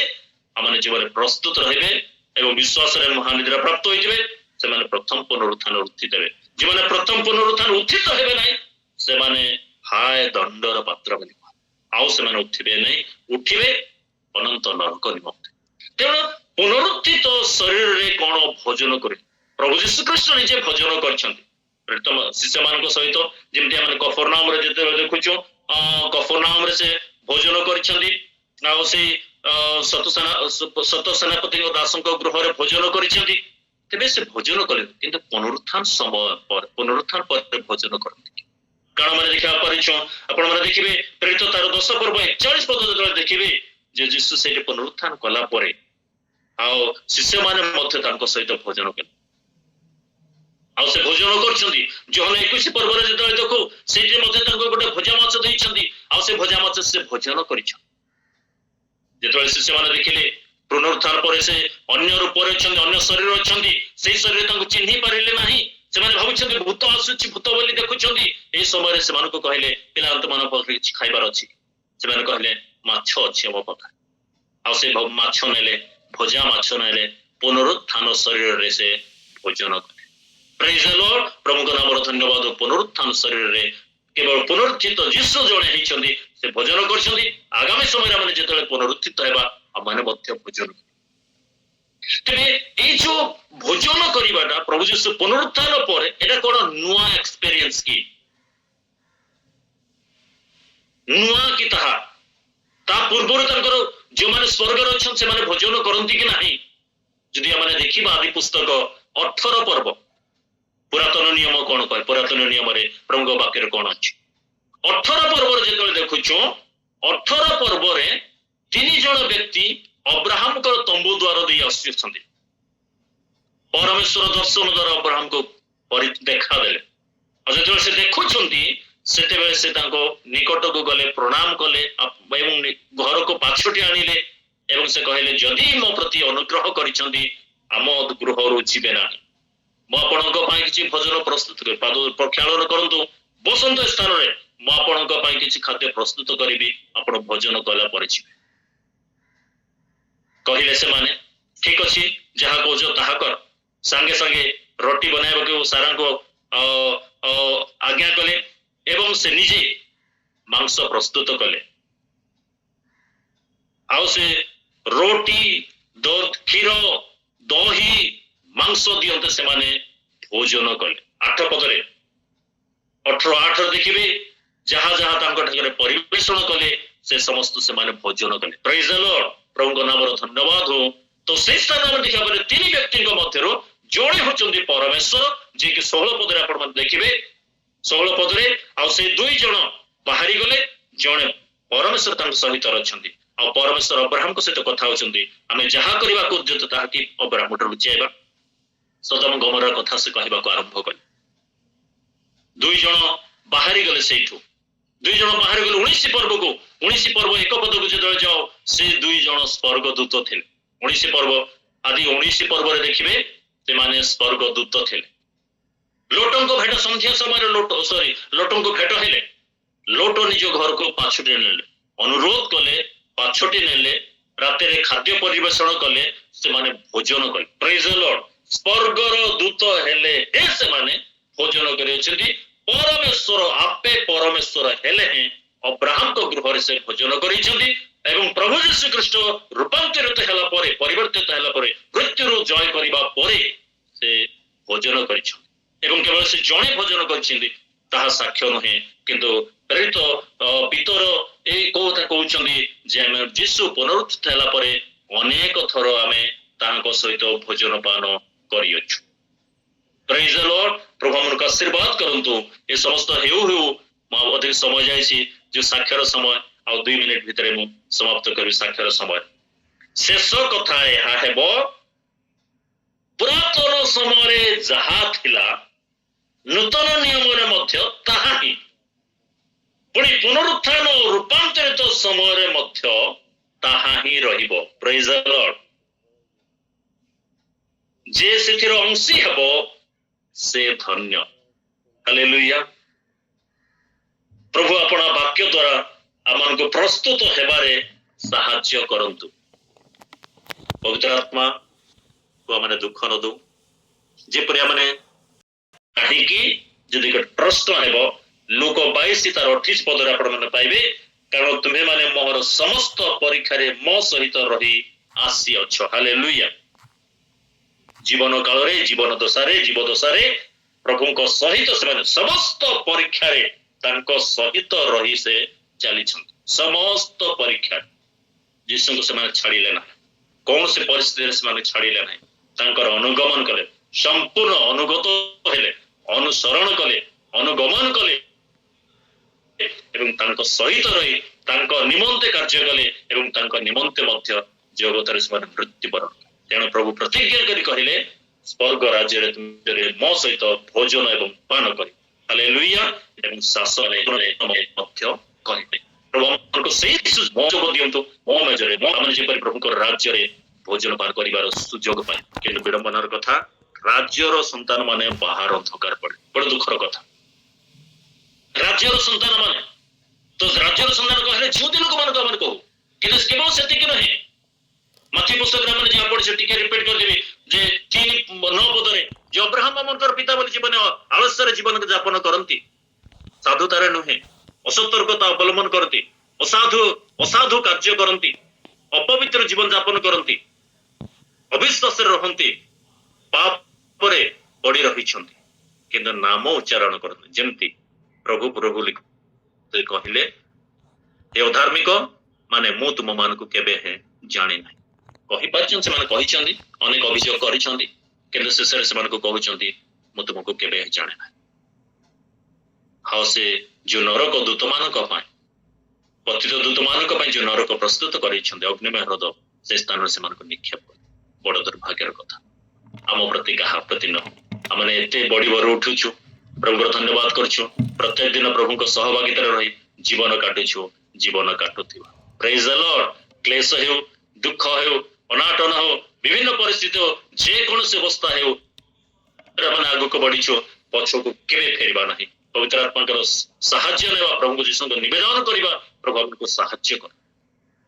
ଆମମାନେ ଯେଉଁମାନେ ପ୍ରସ୍ତୁତ ରହିବେ ଏବଂ ବିଶ୍ୱାସରେ ମହାନିଦ୍ରା ପ୍ରାପ୍ତ ହୋଇଯିବେ, ସେମାନେ ପ୍ରଥମ ପୁନରୁତ୍ଥାନ ଉତ୍ଥିତ ହେବେ। ଯେଉଁମାନେ ପ୍ରଥମ ପୁନରୁତ୍ଥାନ ଉତ୍ଥିତ ହେବେ ନାହିଁ, ସେମାନେ ହାୟ ଦଣ୍ଡର ପାତ୍ର ବୋଲି ଆଉ ସେମାନେ ଉଠିବେ ନାହିଁ, ଉଠିବେ ଅନନ୍ତ ନରକ ନିମନ୍ତେ। ତେଣୁ ପୁନରୁତ୍ଥିତ ଶରୀରରେ କଣ ଭୋଜନ କରେ? ପ୍ରଭୁ ଯୀଶୁଖ୍ରୀଷ୍ଟ ନିଜେ ଭୋଜନ କରିଛନ୍ତି ଶିଷ୍ୟମାନଙ୍କ ସହିତ। ଯେମିତି ଆମେ କଫରନାଉମରେ ଯେତେବେଳେ ଦେଖୁଛୁ, କଫରନାଉମରେ ସେ ଭୋଜନ କରିଛନ୍ତି, ଆଉ ସେଇ ଶତ ସେନାପତିଙ୍କ ଦାସଙ୍କ ଗୃହରେ ଭୋଜନ କରିଛନ୍ତି। ତେବେ ସେ ଭୋଜନ କଲେ, କିନ୍ତୁ ପୁନରୁତ୍ଥାନ ପରେ ଭୋଜନ କରନ୍ତି। କାରଣ ମାନେ ଦେଖିବା ପରିଛୁ, ଆପଣ ମାନେ ଦେଖିବେ ପ୍ରେରିତ ତାର 10 ପର୍ବ 41 ପଦ ଯେତେବେଳେ ଦେଖିବେ ଯେ ଯୀଶୁ ସେଇଠି ପୁନରୁତ୍ଥାନ କଲା ପରେ ଆଉ ଶିଷ୍ୟମାନେ ମଧ୍ୟ ତାଙ୍କ ସହିତ ଭୋଜନ କଲେ, ଆଉ ସେ ଭୋଜନ କରୁଛନ୍ତି। ଯୋହନ 21 ପର୍ବରେ ଯେତେବେଳେ ଦେଖୁ, ସେଇଠି ମଧ୍ୟ ତାଙ୍କୁ ଗୋଟେ ଭଜା ମାଛ ଦେଇଛନ୍ତି, ଆଉ ସେ ଭଜା ମାଛ ସେ ଭୋଜନ କରିଛନ୍ତି। ଯେତେବେଳେ ଶିଷ୍ୟମାନେ ଦେଖିଲେ ପୁନରୁତ୍ଥାନ ପରେ ସେ ଅନ୍ୟ ରୂପରେ ଅଛନ୍ତି, ଅନ୍ୟ ଶରୀର ଅଛନ୍ତି, ସେଇ ଶରୀର ତାଙ୍କୁ ଚିହ୍ନି ପାରିଲେ ନାହିଁ। ସେମାନେ ଭାବୁଛନ୍ତି ଭୂତ ଆସୁଛି, ଭୂତ ବୋଲି ଦେଖୁଛନ୍ତି। ଏହି ସମୟରେ ସେମାନଙ୍କୁ କହିଲେ, ପିଲାମାନଙ୍କ ପାଖରେ କିଛି ଖାଇବାର ଅଛି? ସେମାନେ କହିଲେ, ମାଛ ଅଛି ଆମ ପାଖରେ। ଆଉ ସେ ମାଛ ନେଲେ, ଭଜା ମାଛ ନେଲେ, ପୁନରୁତ୍ଥାନ ଶରୀରରେ ସେ ଭୋଜନ କଲେ। ପ୍ରେଜ୍ ଦ ଲର୍ଡ, ପ୍ରଭୁଙ୍କ ନାମର ଧନ୍ୟବାଦ। ପୁନରୁତ୍ଥାନ ଶରୀରରେ କେବଳ ପୁନରୁତ୍ଥିତ ଯୀଶୁ ଜଣେ ହେଇଛନ୍ତି, ସେ ଭୋଜନ କରିଛନ୍ତି। ଆଗାମୀ ସମୟରେ ଆମେ ଯେତେବେଳେ ପୁନରୁତ୍ଥିତ ହେବା, ଆମମାନେ ମଧ୍ୟ ଭୋଜନ କରିବା। ତେବେ ଏଇ ଯୋଉ ଭୋଜନ କରିବାଟା ପ୍ରଭୁ ଯୀଶୁ ପୁନରୁତ୍ଥାନ ପରେ, ଏଟା କଣ ନୂଆ ଏକ୍ସପେରିଏନ୍ସ କି? ନୂଆ କି ତାହା? ତା ପୂର୍ବରୁ ତାଙ୍କର ଯେଉଁମାନେ ସ୍ୱର୍ଗରେ ଅଛନ୍ତି ସେମାନେ ଭୋଜନ କରନ୍ତି କି ନାହିଁ? ଯଦି ଆମେ ଦେଖିବା ଆଦି ପୁସ୍ତକ 18 ପର୍ବ, ପୁରାତନ ନିୟମ କଣ କହେ? ପୁରାତନ ନିୟମରେ ପ୍ରଭୁଙ୍କ ବାକ୍ୟରେ କଣ ଅଛି? 18 ପର୍ବରେ ଯେତେବେଳେ ଦେଖୁଛୁ, 18 ପର୍ବରେ 3 ଜଣ ବ୍ୟକ୍ତି ଅବ୍ରାହମଙ୍କର ତମ୍ବୁ ଦ୍ୱାର ଦେଇ ଆସୁଛନ୍ତି। ପରମେଶ୍ୱର ଦର୍ଶନ ଦ୍ୱାରା ଅବ୍ରାହମକୁ ଦେଖାଦେଲେ। ଆଉ ଯେତେବେଳେ ସେ ଦେଖୁଛନ୍ତି, ସେତେବେଳେ ସେ ତାଙ୍କ ନିକଟକୁ ଗଲେ, ପ୍ରଣାମ କଲେ ଏବଂ ଘରକୁ ପାଛୋଟି ଆଣିଲେ ଏବଂ ସେ କହିଲେ, ଯଦି ମୋ ପ୍ରତି ଅନୁଗ୍ରହ କରିଛନ୍ତି ଆମ ଗୃହରୁ ଯିବେ ନାହିଁ। ମୁଁ ଆପଣଙ୍କ ପାଇଁ କିଛି ଭୋଜନ ପ୍ରସ୍ତୁତ କରି ପ୍ରକ୍ଷାଳନ କରନ୍ତୁ, ବସନ୍ତୁ ସ୍ଥାନରେ, ମୁଁ ଆପଣଙ୍କ ପାଇଁ କିଛି ଖାଦ୍ୟ ପ୍ରସ୍ତୁତ କରିବି, ଆପଣ ଭୋଜନ କଲା ପରେ ଯିବେ। କହିଲେ ସେମାନେ, ଠିକ ଅଛି, ଯାହା କହୁଛ ତାହା କର। ସାଙ୍ଗେ ସାଙ୍ଗେ ରୋଟି ବନାଇବାକୁ ସାରାଙ୍କୁ ଆଜ୍ଞା କଲେ ଏବଂ ସେ ନିଜେ ମାଂସ ପ୍ରସ୍ତୁତ କଲେ। ଆଉ ସେ ରୋଟି, କ୍ଷୀର, ଦହି, ମାଂସ ଦିଅନ୍ତେ ସେମାନେ ଭୋଜନ କଲେ। 8 ପଦରେ 18:8 ଦେଖିବେ, ଯାହା ଯାହା ତାଙ୍କ ଠାକୁରେ ପରିବେଷଣ କଲେ ସେ ସମସ୍ତ ସେମାନେ ଭୋଜନ କଲେ। ପ୍ରେଜ୍ ଦ ଲର୍ଡ, ପ୍ରଭୁଙ୍କ ନାମର ଧନ୍ୟବାଦ ହଉ। ତ ସେଇ ସ୍ଥାନରେ ଆମେ ଦେଖିବା ପରେ 3 ବ୍ୟକ୍ତିଙ୍କ ମଧ୍ୟରୁ ଜଣେ ହଉଛନ୍ତି ପରମେଶ୍ୱର, ଯିଏକି 16 ପଦରେ ଆପଣ ଦେଖିବେ, 16 ପଦରେ। ଆଉ ସେ 2 ଜଣ ବାହାରି ଗଲେ, ଜଣେ ପରମେଶ୍ୱର ତାଙ୍କ ସହିତ ଅଛନ୍ତି। ଆଉ ପରମେଶ୍ୱର ଅବ୍ରାହମଙ୍କ ସହିତ କଥା ହଉଛନ୍ତି, ଆମେ ଯାହା କରିବାକୁ ଉଦ୍ୟତ ତାହାକି ଅବ୍ରାହମଠୁ ଲୁଚାଇବା। ସୋଦମ ଗମୋରା କଥା ସେ କହିବାକୁ ଆରମ୍ଭ କଲେ। 2 ଜଣ ବାହାରି ଗଲେ ସେଇଠୁ। 2 ଜଣ ବାହାରି ଗଲେ 19 ପର୍ବକୁ। 19 ପର୍ବ 1 ପଦକୁ ଯେତେବେଳେ ଯାଅ, ସେ 2 ଜଣ ସ୍ୱର୍ଗଦୂତ ଥିଲେ। 19 ପର୍ବ ଆଦି 19 ପର୍ବରେ ଦେଖିବେ ସେମାନେ ସ୍ୱର୍ଗଦୂତ ଥିଲେ। ଲୋଟଙ୍କ ଭେଟ ସନ୍ଧ୍ୟା ସମୟରେ ଲୋଟଙ୍କୁ ଭେଟ ହେଲେ। ଲୋଟ ନିଜ ଘରକୁ ପାଛୋଟି ନେଲେ। ଅନୁରୋଧ କଲେ, ପାଛୋଟି ନେଲେ, ରାତିରେ ଖାଦ୍ୟ ପରିବେଷଣ କଲେ, ସେମାନେ ଭୋଜନ କଲେ। ପ୍ରେଜ୍ ଦ ଲର୍ଡ। ସ୍ୱର୍ଗର ଦୂତ ହେଲେ ସେମାନେ ଭୋଜନ କରିଅଛନ୍ତି। ପରମେଶ୍ୱର ଆପେ ପରମେଶ୍ୱର ହେଲେ ହିଁ ଅବ୍ରାହମଙ୍କ ଗୃହରେ ସେ ଭୋଜନ କରିଛନ୍ତି ଏବଂ ପ୍ରଭୁ ଯୀଶୁ ଖ୍ରୀଷ୍ଟ ରୂପାନ୍ତରିତ ହେଲା ପରେ, ପରିବର୍ତ୍ତିତ ହେଲା ପରେ, ମୃତ୍ୟୁରୁ ଜୟ କରିବା ପରେ ସେ ଭୋଜନ କରିଛନ୍ତି। ଏବଂ କେବଳ ସେ ଜଣେ ଭୋଜନ କରିଛନ୍ତି ତାହା ସାକ୍ଷ୍ୟ ନୁହେଁ, କିନ୍ତୁ ପ୍ରେରିତ ପିତର ଏଇ କଥା କହୁଛନ୍ତି ଯେ ଆମେ ଯୀଶୁ ପୁନରୁତ୍ଥିତ ହେଲା ପରେ ଅନେକ ଥର ଆମେ ତାଙ୍କ ସହିତ ଭୋଜନ ପାନ କରିଅଛୁ। ପ୍ରେଜ୍ ଦ ଲର୍ଡ। ପ୍ରଭୁ ଆମକୁ ଆଶୀର୍ବାଦ କରନ୍ତୁ। ଏ ସମସ୍ତ ହେଉ ହେଉ ଅଧିକ ସମୟ ଯାଇଛି, ଯୋଉ ସାକ୍ଷର ସମୟ, ଆଉ 2 ମିନିଟ୍ ଭିତରେ ମୁଁ ସମାପ୍ତ କରିବି ସାକ୍ଷର ସମୟ। ଶେଷ କଥା ଏହା ହେବ, ପୁରାତନ ସମୟରେ ଯାହା ଥିଲା ନୂତନ ନିୟମରେ ମଧ୍ୟ ତାହା ହିଁ, ପୁଣି ପୁନରୁତ୍ଥାନ ଓ ରୂପାନ୍ତରିତ ସମୟରେ ମଧ୍ୟ ତାହା ହିଁ ରହିବ। ପ୍ରେଜ୍ ଦ ଲର୍ଡ। ଯେ ସେଥିର ଅଂଶୀ ହେବ ସେ ଧନ୍ୟ। ହାଲେଲୁୟା। ପ୍ରଭୁ ଆପଣ ବାକ୍ୟ ଦ୍ୱାରା ଆମମାନଙ୍କୁ ପ୍ରସ୍ତୁତ ହେବାରେ ସାହାଯ୍ୟ କରନ୍ତୁ। ପବିତ୍ର ଆତ୍ମାକୁ ଆମେ ଦୁଃଖ ନ ଦଉ, ଯେପରି ଆମେ କାହିଁକି ଯଦି ପ୍ରଶ୍ନ ହେବ, ଲୁକ 22:28 ପଦରେ ଆପଣମାନେ ପାଇବେ, କାରଣ ତୁମେମାନେ ମୋର ସମସ୍ତ ପରୀକ୍ଷାରେ ମୋ ସହିତ ରହି ଆସିଅଛ। ହାଲେଲୁୟା। ଜୀବନ କାଳରେ, ଜୀବନ ଦଶାରେ, ଜୀବଦଶାରେ ପ୍ରଭୁଙ୍କ ସହିତ ସେମାନେ ସମସ୍ତ ପରୀକ୍ଷାରେ ତାଙ୍କ ସହିତ ରହି ସେ ଚାଲିଛନ୍ତି। ସମସ୍ତ ପରୀକ୍ଷା ଯୀଶୁଙ୍କୁ ସେମାନେ ଛାଡ଼ିଲେ ନାହିଁ। କୌଣସି ପରିସ୍ଥିତିରେ ସେମାନେ ଛାଡ଼ିଲେ ନାହିଁ। ତାଙ୍କର ଅନୁଗମନ କଲେ, ସମ୍ପୂର୍ଣ୍ଣ ଅନୁଗତ ହେଲେ, ଅନୁସରଣ କଲେ, ଅନୁଗମନ କଲେ ଏବଂ ତାଙ୍କ ସହିତ ରହି ତାଙ୍କ ନିମନ୍ତେ କାର୍ଯ୍ୟ କଲେ ଏବଂ ତାଙ୍କ ନିମନ୍ତେ ମଧ୍ୟ ଜଗତରେ ସେମାନେ ମୃତ୍ୟୁବରଣ କଲେ। ତେଣୁ ପ୍ରଭୁ ପ୍ରତିଜ୍ଞା କରି କହିଲେ, ସ୍ୱର୍ଗ ରାଜ୍ୟରେ ତୁମେ ମୋ ସହିତ ଭୋଜନ ଏବଂ ପାନ କରି, ହାଲେଲୁୟା, ଏବଂ ଶାସନରେ ମଧ୍ୟ କହିବେ। ପ୍ରଭୁ ଆମକୁ ସେଇ ସୁଯୋଗ ଦିଅନ୍ତୁ। ମୋ ମେଜରେ ଆମେ ଯେପରି ପ୍ରଭୁଙ୍କ ରାଜ୍ୟରେ ଭୋଜନ ପାନ କରିବାର ସୁଯୋଗ ପାଇ। କିନ୍ତୁ ବିଡ଼ମ୍ବନାର କଥା, ରାଜ୍ୟର ସନ୍ତାନ ମାନେ ବାହାର ଅନ୍ଧକାର ପଡେ। ବଡ଼ ଦୁଃଖର କଥା। ରାଜ୍ୟର ସନ୍ତାନ ମାନେ ତ ରାଜ୍ୟର ସନ୍ତାନ କହିଲେ ଜ୍ୟୋତି ଲୋକମାନଙ୍କୁ ଆମେ କହୁ, କିନ୍ତୁ କେବଳ ସେତିକି ନୁହେଁ। ମାଥି ପୁସ୍ତକରେ ଆମେ ଯାହା ପଢିଛେ ଟିକେ ରିପିଟ୍ କରିଦେବି ଯେ 3:9 ପଦରେ ଯେ ଅବ୍ରାହମ ଆମଙ୍କର ପିତା ବୋଲି ଜୀବନ ଆଳସ୍ୟରେ ଜୀବନ ଯାପନ କରନ୍ତି, ସାଧୁତାରେ ନୁହେଁ, ଅସତର୍କତା ଅବଲମ୍ବନ କରନ୍ତି, ଅସାଧୁ କାର୍ଯ୍ୟ କରନ୍ତି, ଅପବିତ୍ର ଜୀବନ ଯାପନ କରନ୍ତି, ଅବିଶ୍ୱାସରେ ରହନ୍ତି, ପାପରେ ପଡି ରହିଛନ୍ତି, କିନ୍ତୁ ନାମ ଉଚ୍ଚାରଣ କରନ୍ତି। ଯେମିତି ପ୍ରଭୁ କହିଲେ, ଏ ଅଧାର୍ମିକ ମାନେ ମୁଁ ତୁମମାନଙ୍କୁ କେବେ ହେଁ ଜାଣି ନାହିଁ। କହିପାରିଛନ୍ତି, ସେମାନେ କହିଛନ୍ତି, ଅନେକ ଅଭିଯୋଗ କରିଛନ୍ତି, କିନ୍ତୁ ଶେଷରେ ସେମାନଙ୍କୁ କହୁଛନ୍ତି ମୁଁ ତୁମକୁ କେବେ ଜାଣେ ନାହିଁ। ଆଉ ସେ ଯୋଉ ନରକ ଦୂତମାନଙ୍କ ପାଇଁ, ପତିତ ଦୂତମାନଙ୍କ ପାଇଁ ଯୋଉ ନରକ ପ୍ରସ୍ତୁତ କରିଛନ୍ତି, ଅଗ୍ନିମୟ ହ୍ରଦ, ସେ ସ୍ଥାନରେ ସେମାନଙ୍କୁ ନିକ୍ଷେପ। ବଡ ଦୁର୍ଭାଗ୍ୟର କଥା। ଆମ ପ୍ରତି କାହା ପ୍ରତି ନ। ଆମେ ଏତେ ବଢି ବଢି ଉଠୁଛୁ, ପ୍ରଭୁଙ୍କର ଧନ୍ୟବାଦ କରୁଛୁ, ପ୍ରତ୍ୟେକ ଦିନ ପ୍ରଭୁଙ୍କ ସହଭାଗିତାରେ ରହି ଜୀବନ କାଟୁଛୁ, ଜୀବନ କାଟୁଥିବା। ପ୍ରେଜ୍ ଦ ଲର୍ଡ। କ୍ଲେଶ ହେଉ, ଦୁଃଖ ହେଉ, ଅନାଟନ ହେଉ, ବିଭିନ୍ନ ପରିସ୍ଥିତି ହେଉ, ଯେକୌଣସି ଅବସ୍ଥା ହେଉ, ଆମେ ଆଗକୁ ବଢିଛୁ, ପଛକୁ କେବେ ଫେରିବା ନାହିଁ। ପବିତ୍ର ଆତ୍ମାଙ୍କର ସାହାଯ୍ୟ ନେବା, ପ୍ରଭୁଙ୍କୁ ଯୀଶୁଙ୍କୁ ନିବେଦନ କରିବା, ପ୍ରଭୁ ଆମକୁ ସାହାଯ୍ୟ କର।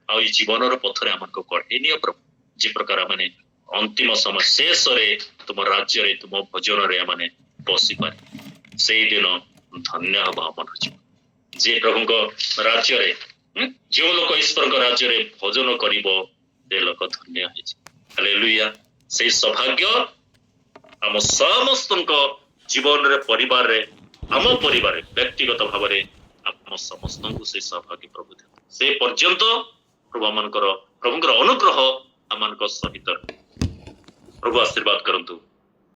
ଆଉ ଏଇ ଜୀବନର ପଥରେ ଆମକୁ କଢେଇ ନିଅ ପ୍ରଭୁ। ଯେ ପ୍ରକାର ଆମେ ଅନ୍ତିମ ସମୟ ଶେଷରେ ତୁମ ରାଜ୍ୟରେ, ତୁମ ଭୋଜନରେ ଆମେ ବସିପାରେ, ସେଇଦିନ ଧନ୍ୟ ହବ ଆମର ଜୀବନ। ଯେ ପ୍ରଭୁଙ୍କ ରାଜ୍ୟରେ, ଯେଉଁ ଲୋକ ଈଶ୍ୱରଙ୍କ ରାଜ୍ୟରେ ଭୋଜନ କରିବ, ସେ ଲୋକ ଧନ୍ୟ ହେଇଛି। ହାଲେଲୁୟା। ସେଇ ସୌଭାଗ୍ୟ ଆମ ସମସ୍ତଙ୍କ ଜୀବନରେ, ପରିବାରରେ, ଆମ ପରିବାରରେ ବ୍ୟକ୍ତିଗତ ଭାବରେ ଆମ ସମସ୍ତଙ୍କୁ ସେଇ ସୌଭାଗ୍ୟ ପ୍ରଭୁ ଦେବ। ସେ ପର୍ଯ୍ୟନ୍ତ ପ୍ରଭୁଙ୍କର ଅନୁଗ୍ରହ ଆମମାନଙ୍କ ସହିତ। ପ୍ରଭୁ ଆଶୀର୍ବାଦ କରନ୍ତୁ।